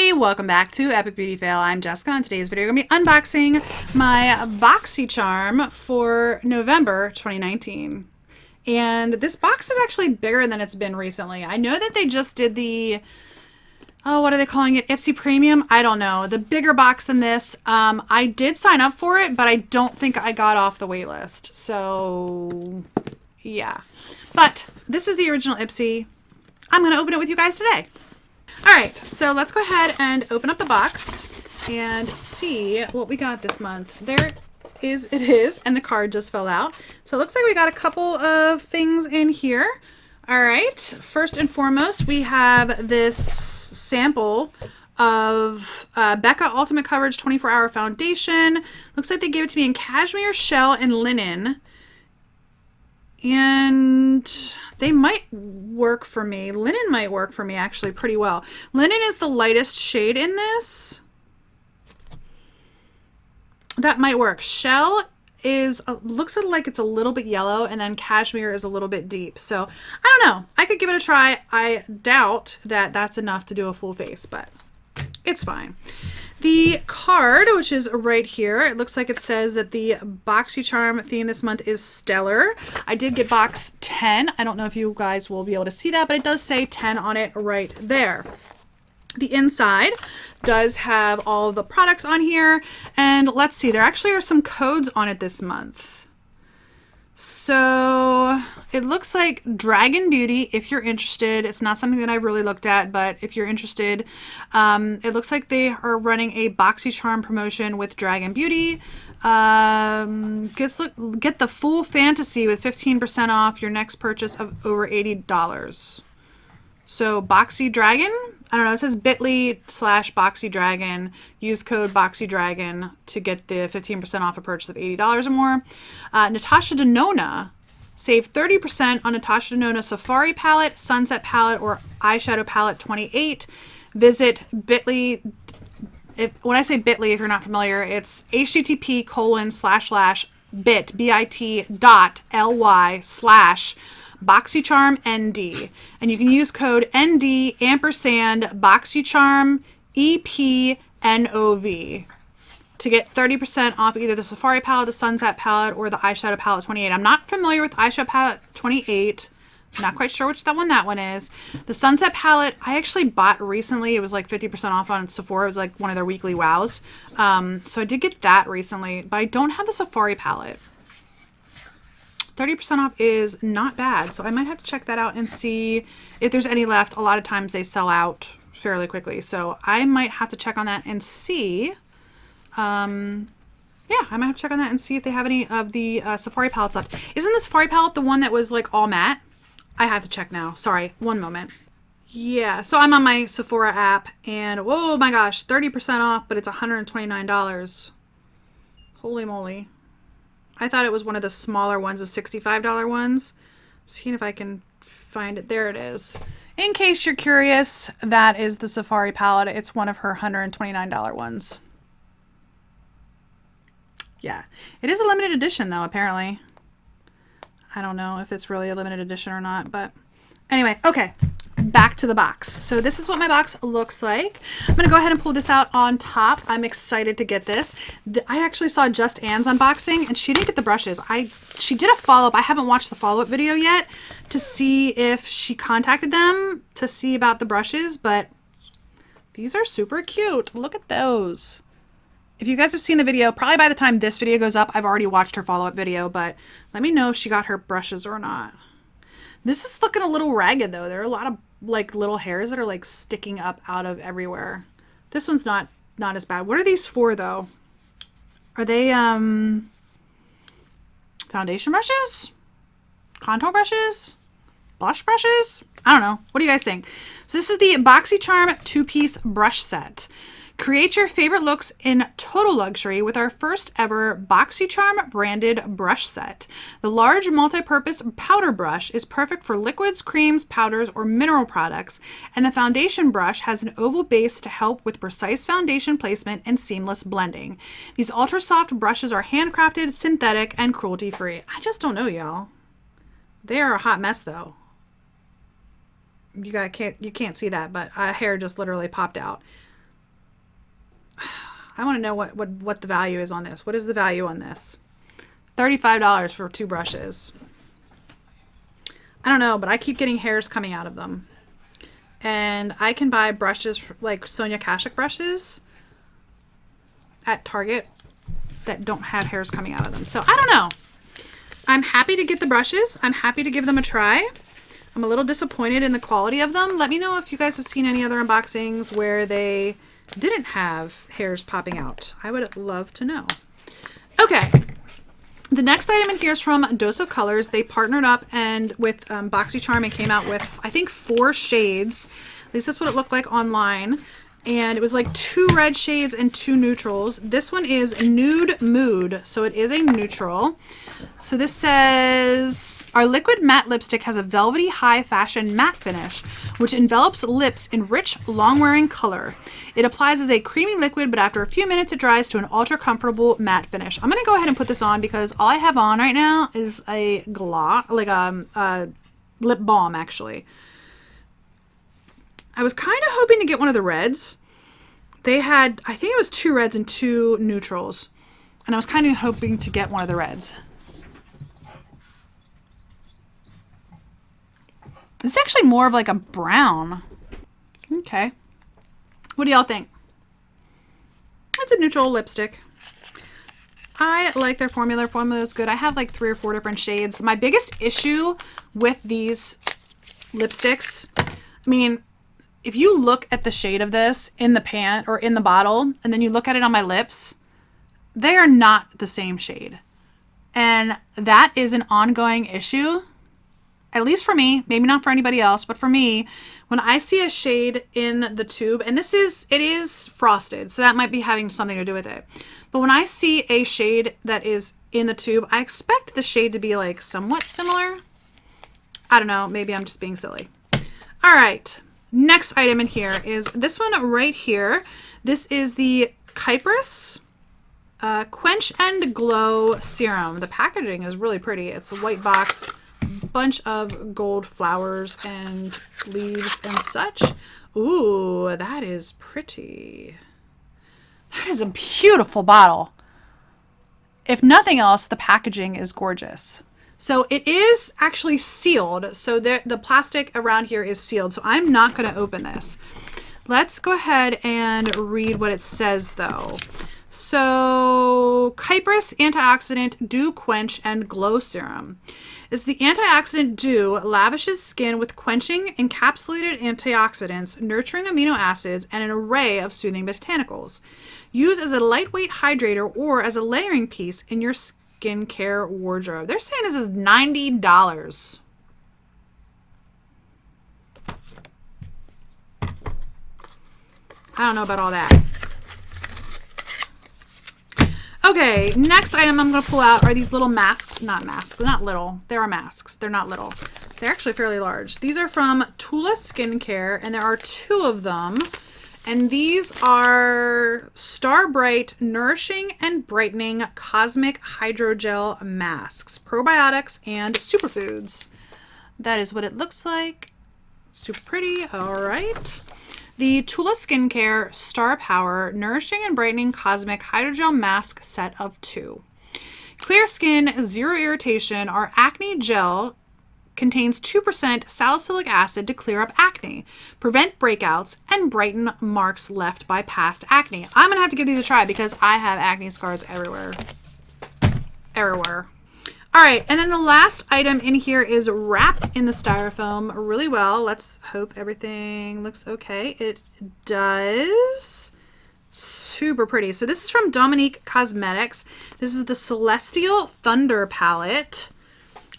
everybody, welcome back to Epic Beauty Fail. I'm Jessica. On today's video, I'm going to be unboxing my Boxycharm for November 2019. And this box is actually bigger than it's been recently. I know that they just did the, what are they calling it? Ipsy Premium? I don't know. The bigger box than this. I did sign up for it, but I don't think I got off the wait list. So, yeah. But this is the original Ipsy. I'm going to open it with you guys today. All right, so let's go ahead and open up the box and see what we got this month. It is, and the card just fell out. So it looks like we got a couple of things in here. All right, first and foremost, we have this sample of Becca Ultimate Coverage 24-Hour Foundation. Looks like they gave it to me in cashmere, shell, and linen. And they might work for me. Linen might work for me actually pretty well. Linen is the lightest shade in this. That might work. Shell is looks like it's a little bit yellow, and then cashmere is a little bit deep. So I don't know. I could give it a try. I doubt that that's enough to do a full face, but it's fine. The card, which is right here, it looks like it says that the Boxycharm theme this month is Stellar. I did get box 10. I don't know if you guys will be able to see that, but it does say 10 on it right there. The inside does have all the products on here. And let's see, there actually are some codes on it this month. So it looks like Dragon Beauty, if you're interested. It's not something that I've really looked at, but if you're interested, it looks like they are running a Boxycharm promotion with Dragon Beauty. Get the full fantasy with 15% off your next purchase of over $80. So Boxy Dragon, I don't know, it says bit.ly/Boxy Dragon. Use code Boxy Dragon to get the 15% off a purchase of $80 or more. Natasha Denona, save 30% on Natasha Denona Safari Palette, Sunset Palette, or Eyeshadow Palette 28. Visit bit.ly. When I say bit.ly, if you're not familiar, it's http://bit.ly/BoxycharmND, and you can use code ND &Boxycharm EPNOV to get 30% off either the Safari Palette, the Sunset Palette, or the Eyeshadow Palette 28. I'm not familiar with Eyeshadow Palette 28. Not quite sure which that one is. The Sunset Palette, I actually bought recently. It was like 50% off on Sephora. It was like one of their weekly wows. So I did get that recently, but I don't have the Safari Palette. 30% off is not bad. So I might have to check that out and see if there's any left. A lot of times they sell out fairly quickly. So I might have to check on that and see. Yeah, I might have to check on that and see if they have any of the Safari palettes left. Isn't the Safari palette the one that was like all matte? I have to check now. Sorry, one moment. Yeah, so I'm on my Sephora app and oh my gosh, 30% off, but it's $129. Holy moly. I thought it was one of the smaller ones, the $65 ones. I'm seeing if I can find it. There it is. In case you're curious, that is the Safari palette. It's one of her $129 ones. Yeah, it is a limited edition though, apparently. I don't know if it's really a limited edition or not, but anyway, okay, back to the box. So this is what my box looks like. I'm going to go ahead and pull this out on top. I'm excited to get this. I actually saw Just Anne's unboxing and she didn't get the brushes. She did a follow-up. I haven't watched the follow-up video yet to see if she contacted them to see about the brushes, but these are super cute. Look at those. If you guys have seen the video, probably by the time this video goes up, I've already watched her follow-up video, but let me know if she got her brushes or not. This is looking a little ragged though. There are a lot of like little hairs that are like sticking up out of everywhere. This one's not as bad. What are these for though? Are they foundation brushes? Contour brushes? Blush brushes? I don't know. What do you guys think? So this is the Boxycharm 2-piece brush set. Create your favorite looks in total luxury with our first ever Boxycharm branded brush set. The large multi-purpose powder brush is perfect for liquids, creams, powders, or mineral products, and the foundation brush has an oval base to help with precise foundation placement and seamless blending. These ultra soft brushes are handcrafted, synthetic, and cruelty-free. I just don't know, y'all. They are a hot mess though. You can't see that, but a hair just literally popped out. I want to know what the value is on this. What is the value on this? $35 for 2 brushes. I don't know, but I keep getting hairs coming out of them. And I can buy brushes like Sonia Kashuk brushes at Target that don't have hairs coming out of them. So I don't know. I'm happy to get the brushes. I'm happy to give them a try. I'm a little disappointed in the quality of them. Let me know if you guys have seen any other unboxings where they didn't have hairs popping out. I would love to know. Okay. The next item in here is from Dose of Colors. They partnered up and with Boxycharm and came out with, I think, 4 shades. At least that's what it looked like online. And it was like 2 red shades and 2 neutrals. This one is Nude Mood, so it is a neutral. So this says, our liquid matte lipstick has a velvety high fashion matte finish, which envelops lips in rich, long-wearing color. It applies as a creamy liquid, but after a few minutes it dries to an ultra comfortable matte finish. I'm gonna go ahead and put this on because all I have on right now is a gloss, like a lip balm actually. I was kind of hoping to get one of the reds. They had, I think it was 2 reds and 2 neutrals. And I was kind of hoping to get one of the reds. It's actually more of like a brown. Okay. What do y'all think? It's a neutral lipstick. I like their formula. Their formula is good. I have like 3 or 4 different shades. My biggest issue with these lipsticks, I mean, if you look at the shade of this in the pan or in the bottle, and then you look at it on my lips, they are not the same shade. And that is an ongoing issue, at least for me, maybe not for anybody else, but for me, when I see a shade in the tube, and it is frosted, so that might be having something to do with it. But when I see a shade that is in the tube, I expect the shade to be like somewhat similar. I don't know, maybe I'm just being silly. All right. Next item in here is this one right here. This is the Kuipers Quench and Glow Serum. The packaging is really pretty. It's a white box, bunch of gold flowers and leaves and such. Ooh, that is pretty. That is a beautiful bottle. If nothing else, the packaging is gorgeous. So it is actually sealed. So the plastic around here is sealed. So I'm not going to open this. Let's go ahead and read what it says though. So Kuipers Antioxidant Dew Quench and Glow Serum. Is the antioxidant dew lavishes skin with quenching encapsulated antioxidants, nurturing amino acids, and an array of soothing botanicals. Use as a lightweight hydrator or as a layering piece in your skincare wardrobe. They're saying this is $90. I don't know about all that. Okay, next item I'm going to pull out are these little masks. Not masks, not little. They are masks. They're not little. They're actually fairly large. These are from Tula Skincare, and there are 2 of them. And these are Star Bright Nourishing and Brightening Cosmic Hydrogel Masks, Probiotics, and Superfoods. That is what it looks like. Super pretty. All right. The Tula Skincare Star Power Nourishing and Brightening Cosmic Hydrogel Mask Set of 2. Clear skin, zero irritation. Our acne gel contains 2% salicylic acid to clear up acne, prevent breakouts, and brighten marks left by past acne. I'm going to have to give these a try because I have acne scars everywhere. Everywhere. All right, and then the last item in here is wrapped in the styrofoam really well. Let's hope everything looks okay. It does. Super pretty. So this is from Dominique Cosmetics. This is the Celestial Thunder palette.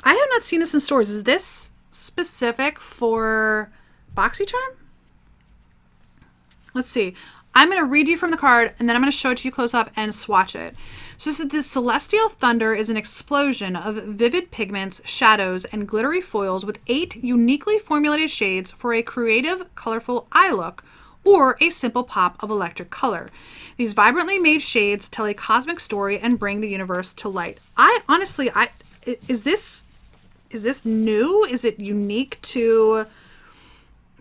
I have not seen this in stores. Is this specific for Boxycharm? Let's see. I'm going to read you from the card, and then I'm going to show it to you close up and swatch it. So this is the Celestial Thunder is an explosion of vivid pigments, shadows, and glittery foils with 8 uniquely formulated shades for a creative, colorful eye look or a simple pop of electric color. These vibrantly made shades tell a cosmic story and bring the universe to light. Is this new? Is it unique to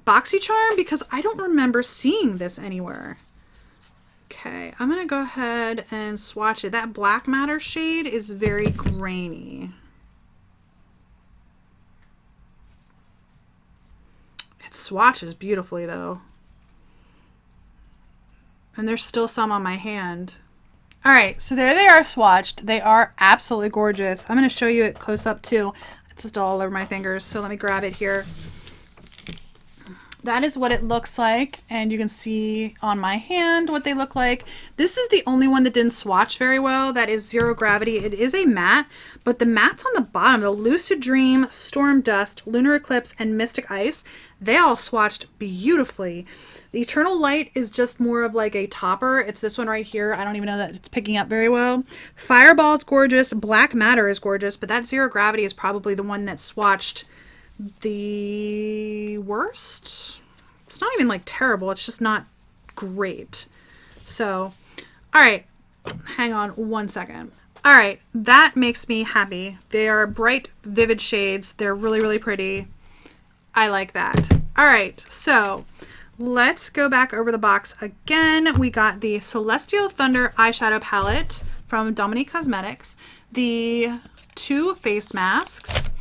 Boxycharm? Because I don't remember seeing this anywhere. Okay, I'm gonna go ahead and swatch it. That black matter shade is very grainy. It swatches beautifully though. And there's still some on my hand. All right, so there they are swatched. They are absolutely gorgeous. I'm gonna show you it close up too. It's just all over my fingers, so let me grab it here. That is what it looks like, and you can see on my hand what they look like. This is the only one that didn't swatch very well. That is Zero Gravity. It is a matte, but the mattes on the bottom, the Lucid Dream, Storm Dust, Lunar Eclipse, and Mystic Ice, they all swatched beautifully. The Eternal Light is just more of like a topper. It's this one right here. I don't even know that it's picking up very well. Fireball is gorgeous. Black Matter is gorgeous, but that Zero Gravity is probably the one that swatched the worst. It's not even like terrible, it's just not great. So, all right, hang on one second. All right, that makes me happy. They are bright, vivid shades. They're really, really pretty. I like that. All right, so let's go back over the box again. We got the Celestial Thunder eyeshadow palette from Dominique Cosmetics, the 2 face masks,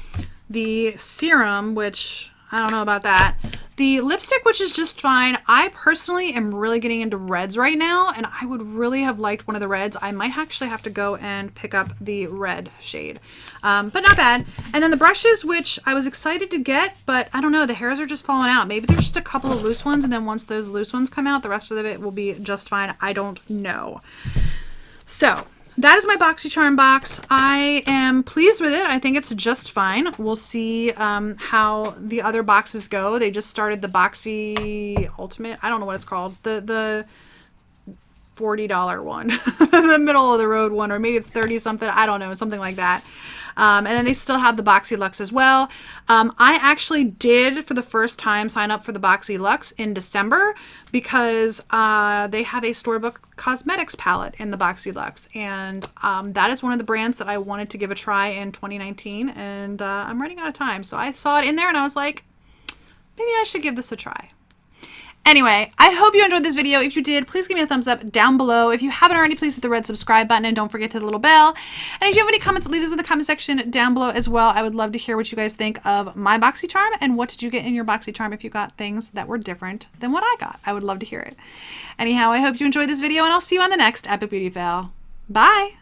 the serum, which I don't know about that, the lipstick, which is just fine. I personally am really getting into reds right now, and I would really have liked one of the reds. I might actually have to go and pick up the red shade, but not bad. And then the brushes, which I was excited to get, but I don't know, the hairs are just falling out. Maybe there's just a couple of loose ones, and then once those loose ones come out, the rest of it will be just fine. I don't know. So that is my Boxycharm box. I am pleased with it. I think it's just fine. We'll see how the other boxes go. They just started the Boxy Ultimate. I don't know what it's called. The $40 one. The middle of the road one, or maybe it's 30 something. I don't know, something like that. And then they still have the Boxy Luxe as well. I actually did, for the first time, sign up for the Boxy Luxe in December because they have a Storybook Cosmetics palette in the Boxy Luxe. And that is one of the brands that I wanted to give a try in 2019. And I'm running out of time. So I saw it in there and I was like, maybe I should give this a try. Anyway, I hope you enjoyed this video. If you did, please give me a thumbs up down below. If you haven't already, please hit the red subscribe button and don't forget to hit the little bell. And if you have any comments, leave those in the comment section down below as well. I would love to hear what you guys think of my Boxycharm and what did you get in your Boxycharm if you got things that were different than what I got. I would love to hear it. Anyhow, I hope you enjoyed this video and I'll see you on the next Epic Beauty Fail. Bye!